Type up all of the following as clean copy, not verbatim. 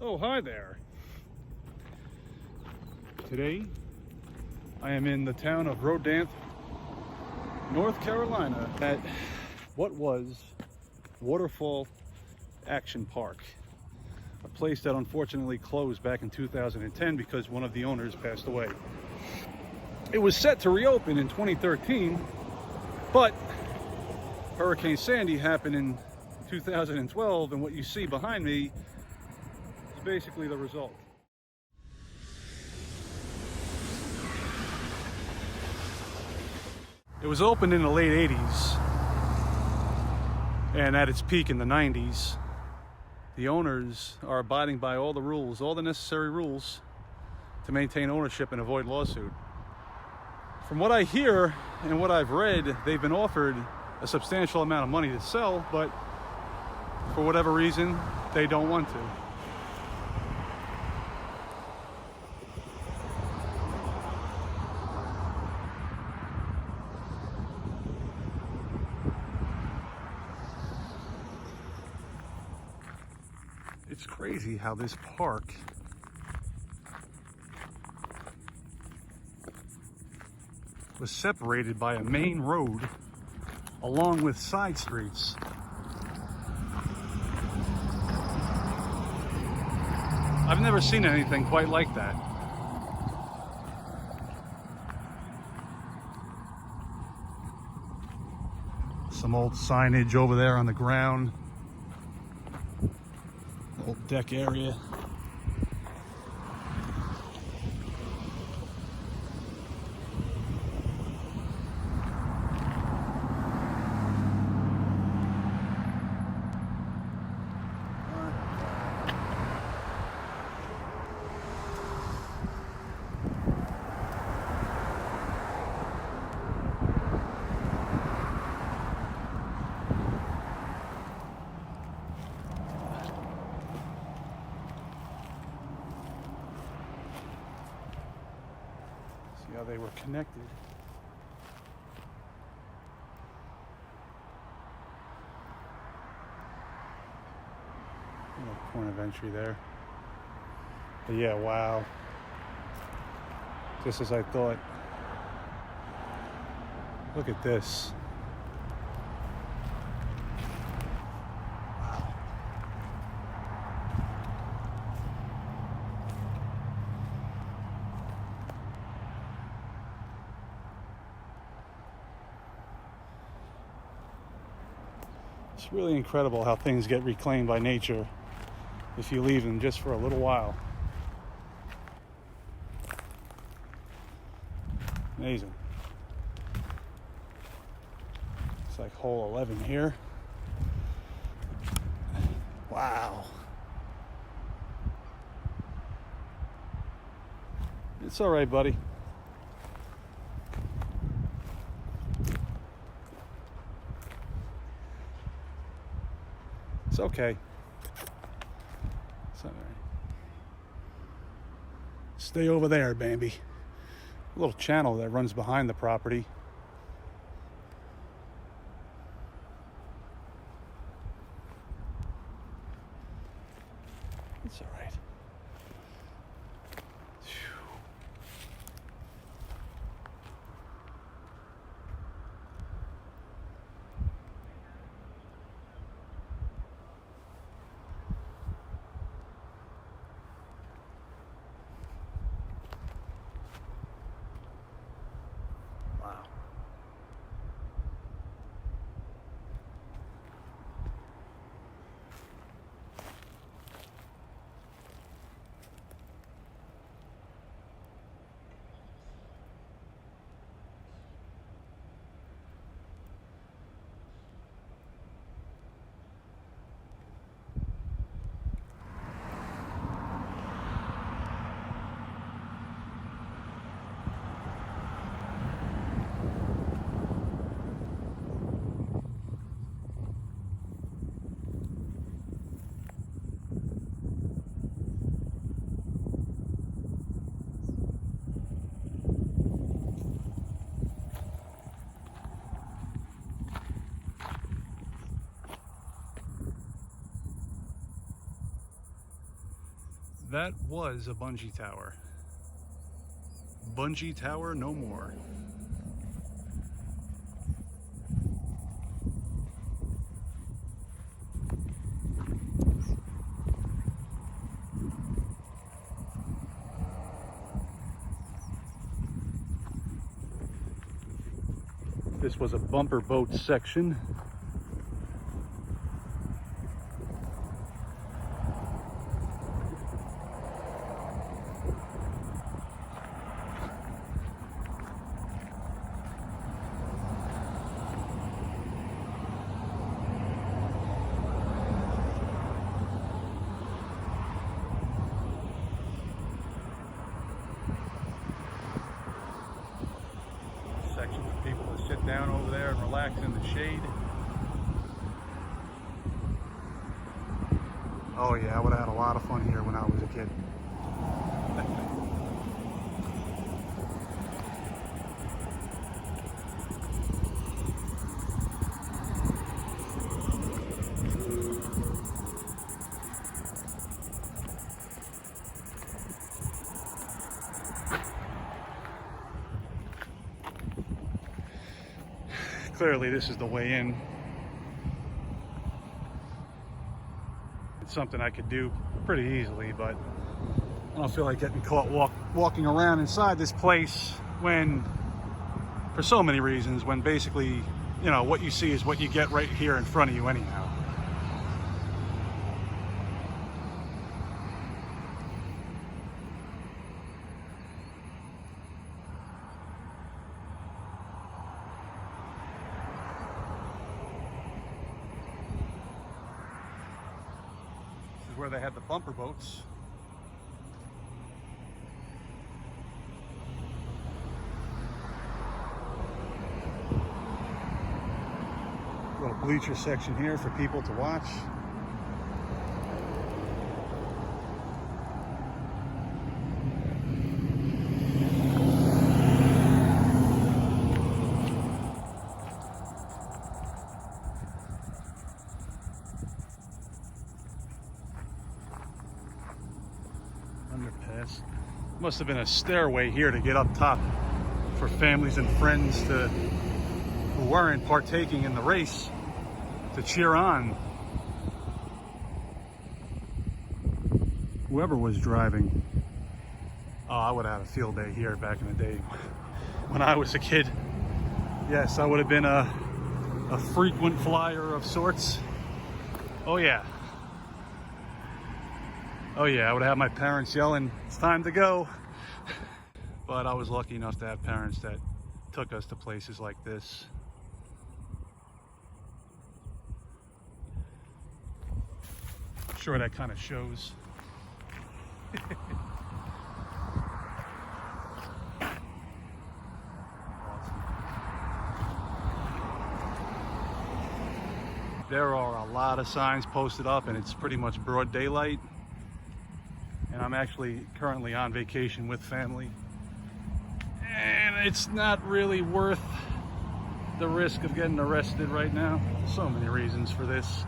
Oh, hi there. Today, I am in the town of Rodanthe, North Carolina, at what was Waterfall Action Park, a place that unfortunately closed back in 2010 because one of the owners passed away. It was set to reopen in 2013, but Hurricane Sandy happened in 2012, and what you see behind me is basically the result. It was opened in the late 80s, and at its peak in the 90s. The owners are abiding by all the rules, all the necessary rules to maintain ownership and avoid lawsuit. From what I hear and what I've read, they've been offered a substantial amount of money to sell, but for whatever reason, they don't want to. It's crazy how this park was separated by a main road along with side streets. I've never seen anything quite like that. Some old signage over there on the ground. Old deck area. See how they were connected. Little point of entry there. But yeah, wow. Just as I thought. Look at this. It's really incredible how things get reclaimed by nature if you leave them just for a little while. Amazing. It's like hole 11 here. Wow. It's all right, buddy. It's okay. It's all right. Stay over there, Bambi. A little channel that runs behind the property. It's all right. Wow. That was a bungee tower. Bungee tower no more. This was a bumper boat section. Section for people to sit down over there and relax in the shade. Oh yeah, I would have had a lot of fun here when I was a kid. Clearly this is the way in. It's something I could do pretty easily, but I don't feel like getting caught walking around inside this place when, for so many reasons, when basically, you know, what you see is what you get right here in front of you anyhow. Where they had the bumper boats. Little bleacher section here for people to watch. Underpass. Must have been a stairway here to get up top for families and friends who weren't partaking in the race to cheer on whoever was driving. Oh, I would have had a field day here back in the day when I was a kid. Yes, I would have been a frequent flyer of sorts. Oh yeah. Oh yeah, I would have my parents yelling, "It's time to go." But I was lucky enough to have parents that took us to places like this. I'm sure that kind of shows. There are a lot of signs posted up and it's pretty much broad daylight. And I'm actually currently on vacation with family. And it's not really worth the risk of getting arrested right now. So many reasons for this.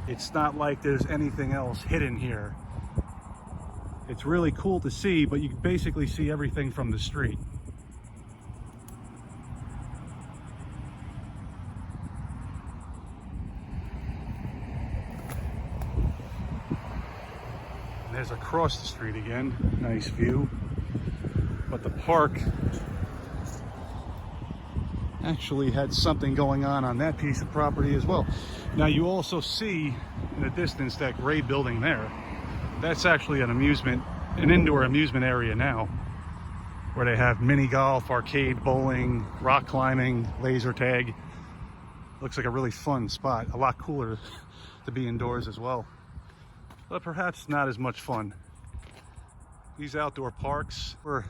It's not like there's anything else hidden here. It's really cool to see, but you basically see everything from the street. There's across the street again, nice view. But the park actually had something going on that piece of property as well. Now you also see in the distance that gray building there. That's actually an indoor amusement area now, where they have mini golf, arcade, bowling, rock climbing, laser tag. Looks like a really fun spot, a lot cooler to be indoors as well. But perhaps not as much fun. These outdoor parks were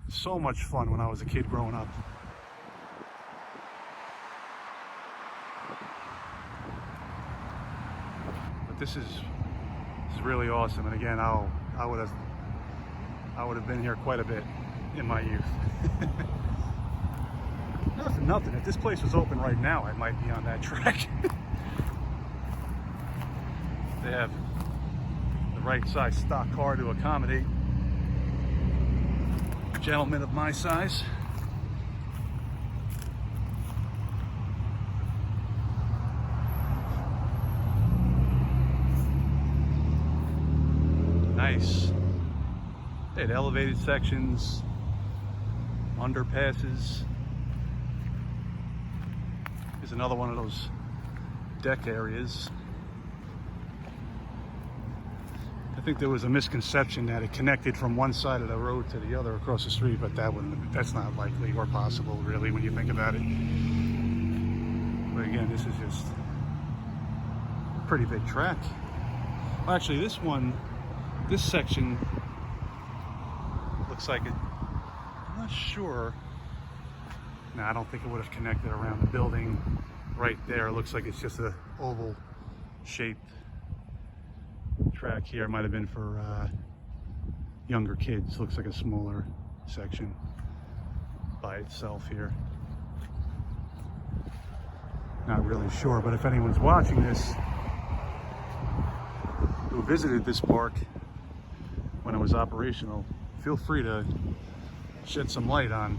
so much fun when I was a kid growing up. But this is really awesome, and again, I would have been here quite a bit in my youth. Not for nothing, if this place was open right now, I might be on that track. They have the right size stock car to accommodate a gentleman of my size. Nice. They had elevated sections, underpasses. Here's another one of those deck areas. I think there was a misconception that it connected from one side of the road to the other across the street, but that's not likely or possible really when you think about it. But again, this is just a pretty big track. Well, actually, this section looks like it, I'm not sure. No, I don't think it would have connected around the building right there. It looks like it's just a oval shaped track here. It might have been for younger kids. Looks like a smaller section by itself here. Not really sure, but if anyone's watching this who visited this park when it was operational, feel free to shed some light on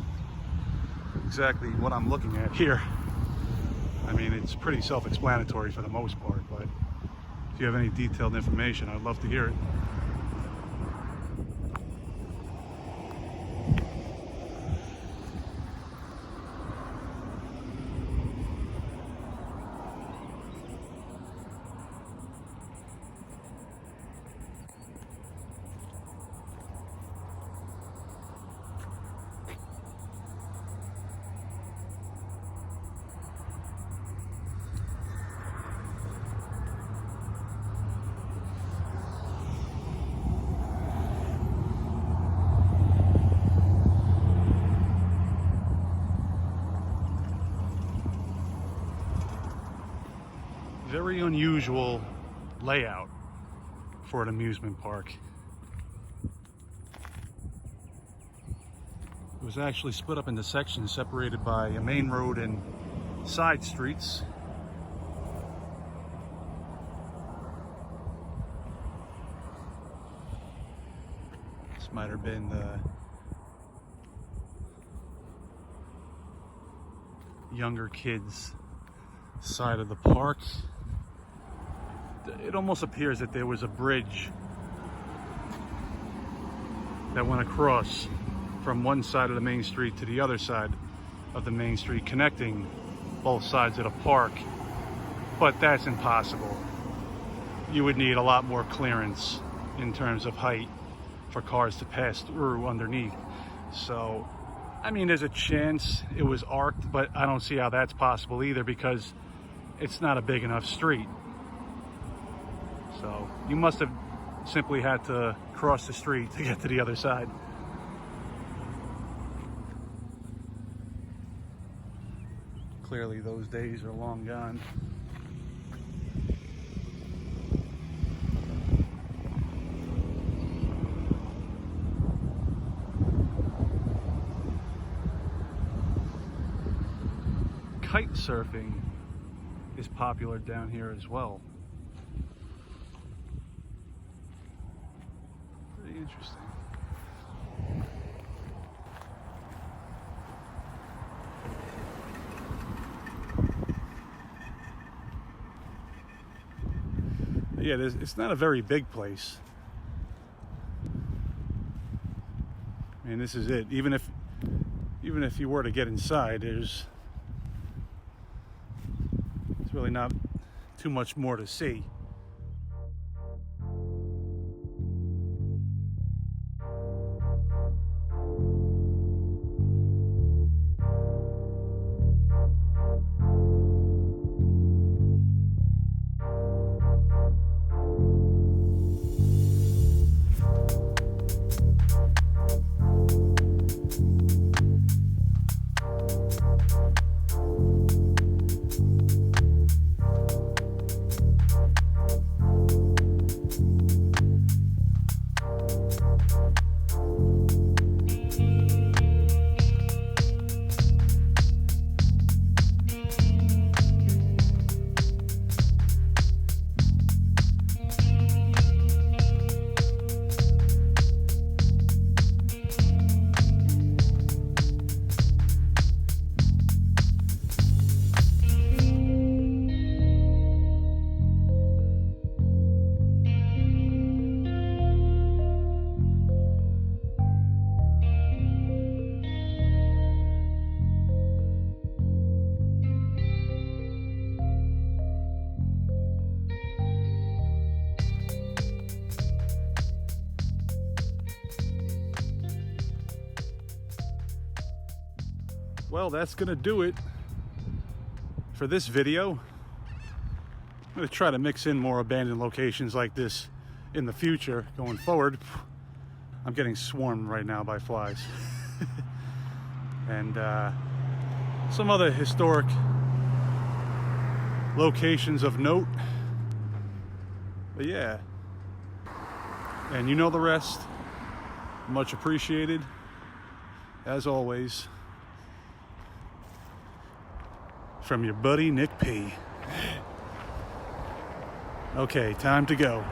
exactly what I'm looking at here. I mean, it's pretty self-explanatory for the most part, but if you have any detailed information, I'd love to hear it. Very unusual layout for an amusement park. It was actually split up into sections separated by a main road and side streets. This might have been the younger kids' side of the park. It almost appears that there was a bridge that went across from one side of the main street to the other side of the main street, connecting both sides of the park, but that's impossible. You would need a lot more clearance in terms of height for cars to pass through underneath. So, I mean, there's a chance it was arced, but I don't see how that's possible either because it's not a big enough street. So you must have simply had to cross the street to get to the other side. Clearly those days are long gone. Kite surfing is popular down here as well. Pretty interesting. Yeah, it's not a very big place. I mean, this is it. Even if you were to get inside, there's really not too much more to see. Well, that's gonna do it for this video. I'm gonna try to mix in more abandoned locations like this in the future going forward. I'm getting swarmed right now by flies. And some other historic locations of note. But yeah, and you know the rest. Much appreciated, as always, from your buddy Nick P. Okay, time to go.